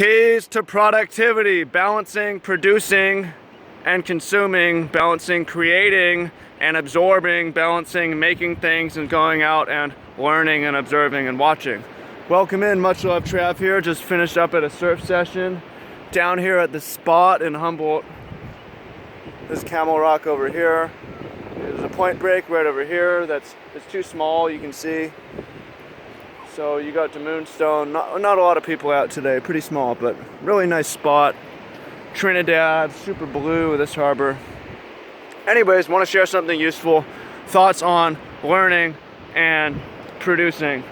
Keys to productivity: balancing, producing, and consuming, balancing, creating, and absorbing, balancing, making things, and going out and learning and observing and watching. Welcome in, much love, Trav here. Just finished up at a surf session down here at the spot in Humboldt. This Camel Rock over here. There's a point break right over here. It's too small, you can see. So you got to Moonstone. Not a lot of people out today. Pretty small, but really nice spot. Trinidad, super blue, this harbor. Anyways, want to share something useful. Thoughts on learning and producing.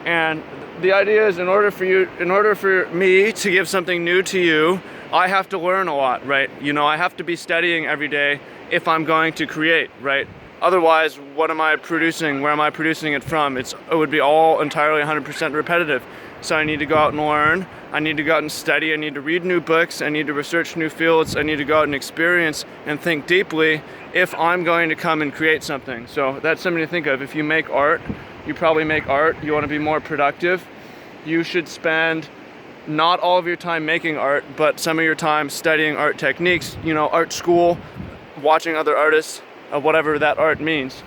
And the idea is, in order for me to give something new to you, I have to learn a lot, right? You know, I have to be studying every day if I'm going to create, right? Otherwise, what am I producing? Where am I producing it from? It would be all entirely 100% repetitive. So I need to go out and learn. I need to go out and study. I need to read new books. I need to research new fields. I need to go out and experience and think deeply if I'm going to come and create something. So that's something to think of. If you make art, you probably make art. You want to be more productive. You should spend not all of your time making art, but some of your time studying art techniques, you know, art school, watching other artists, whatever that art means,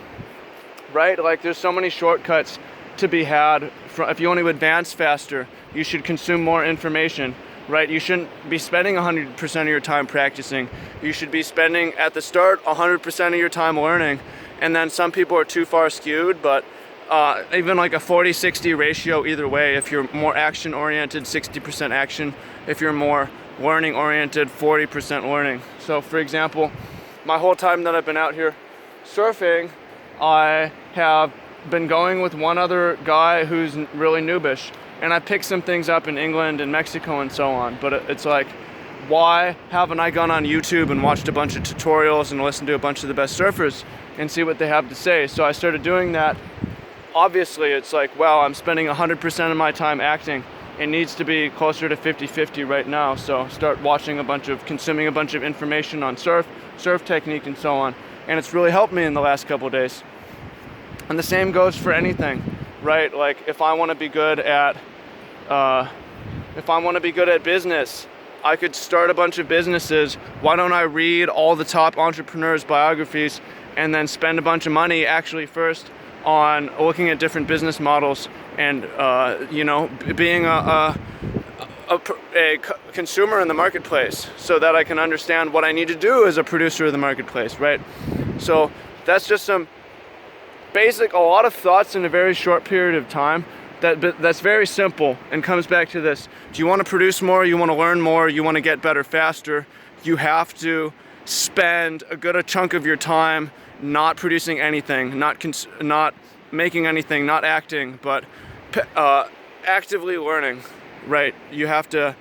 right? Like, there's so many shortcuts to be had. If you want to advance faster, you should consume more information, right? You shouldn't be spending 100% of your time practicing. You should be spending, at the start, 100% of your time learning. And then some people are too far skewed, but even like a 40-60 ratio either way. If you're more action-oriented, 60% action. If you're more learning-oriented, 40% learning. So for example, my whole time that I've been out here surfing, I have been going with one other guy who's really noobish. And I picked some things up in England and Mexico and so on. But it's like, why haven't I gone on YouTube and watched a bunch of tutorials and listened to a bunch of the best surfers and see what they have to say? So I started doing that. Obviously, it's like, well, I'm spending 100% of my time acting. It needs to be closer to 50-50 right now. So start consuming a bunch of information on surf technique and so on. And it's really helped me in the last couple of days. And the same goes for anything, right? Like, if I want to be good at business, I could start a bunch of businesses. Why don't I read all the top entrepreneurs' biographies and then spend a bunch of money actually first on looking at different business models and being a consumer in the marketplace, so that I can understand what I need to do as a producer of the marketplace, right? So that's just some basic, a lot of thoughts in a very short period of time. That's very simple and comes back to this. Do you want to produce more? You want to learn more? You want to get better faster? You have to spend a good chunk of your time not producing anything, not making anything, not acting, but actively learning, right? You have to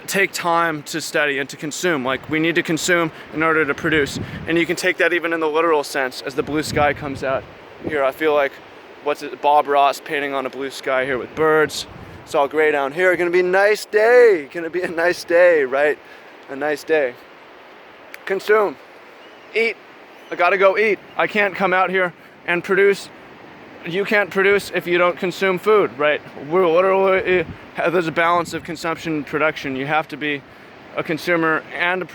take time to study and to consume. Like, we need to consume in order to produce. And you can take that even in the literal sense as the blue sky comes out here. I feel like, Bob Ross painting on a blue sky here with birds. It's all gray down here. Gonna be a nice day. Gonna be a nice day, right? A nice day. Consume. Eat. I gotta go eat. I can't come out here and produce. You can't produce if you don't consume food, right? We're literally, there's a balance of consumption and production. You have to be a consumer and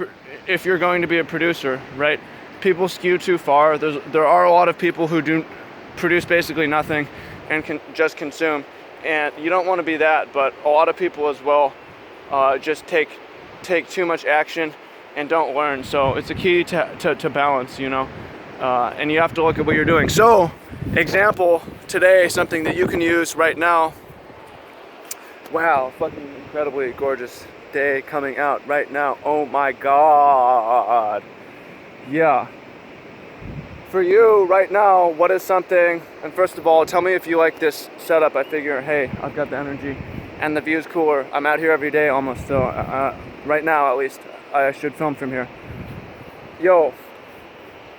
if you're going to be a producer, right? People skew too far. There are a lot of people who do produce basically nothing and can just consume. And you don't want to be that, but a lot of people as well just take too much action and don't learn. So it's a key to balance, you know, and you have to look at what you're doing. So, example today, something that you can use right now. Wow, fucking incredibly gorgeous day coming out right now. Oh my God. Yeah. For you right now, what is something, and first of all, tell me if you like this setup. I figure, hey, I've got the energy and the view's cooler. I'm out here every day almost, so right now at least, I should film from here. Yo,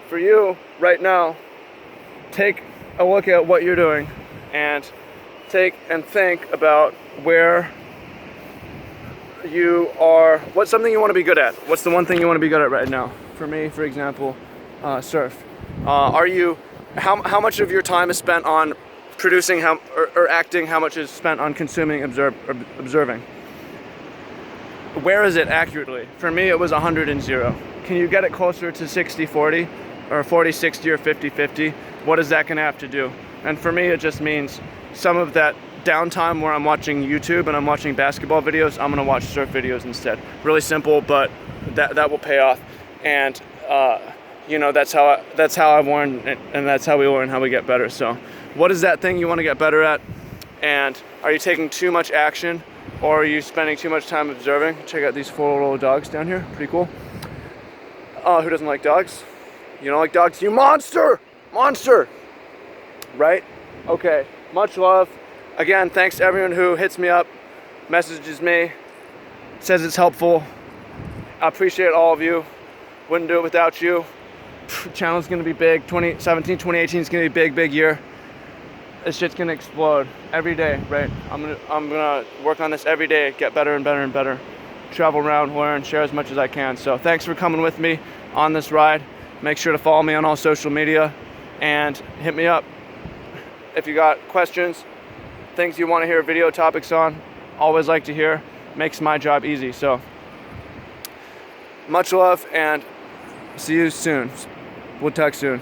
for you right now, take a look at what you're doing and think about where you are, what's something you want to be good at? What's the one thing you want to be good at right now? For me, for example, surf. How much of your time is spent on producing or acting? How much is spent on consuming, observing? where is it accurately? For me, it was 100 and 0. Can you get it closer to 60-40 or 40-60 or 50-50? What is that gonna have to do? And for me, it just means some of that downtime where I'm watching YouTube and I'm watching basketball videos, I'm gonna watch surf videos instead. Really simple, but that will pay off. And you know, that's how I've learned, and that's how we learn how we get better. So what is that thing you want to get better at? And are you taking too much action, or are you spending too much time observing? Check out these 4 little dogs down here, pretty cool. Who doesn't like dogs? You don't like dogs? You monster! Monster! Right? Okay, much love. Again, thanks to everyone who hits me up, messages me, says it's helpful. I appreciate all of you. Wouldn't do it without you. Channel's gonna be big. 2017, 2018 is gonna be a big year. This shit's gonna explode every day, right? I'm gonna work on this every day, get better and better and better. Travel around, learn, share as much as I can. So thanks for coming with me on this ride. Make sure to follow me on all social media and hit me up if you got questions, things you want to hear video topics on. Always like to hear. Makes my job easy. So much love and see you soon. We'll talk soon.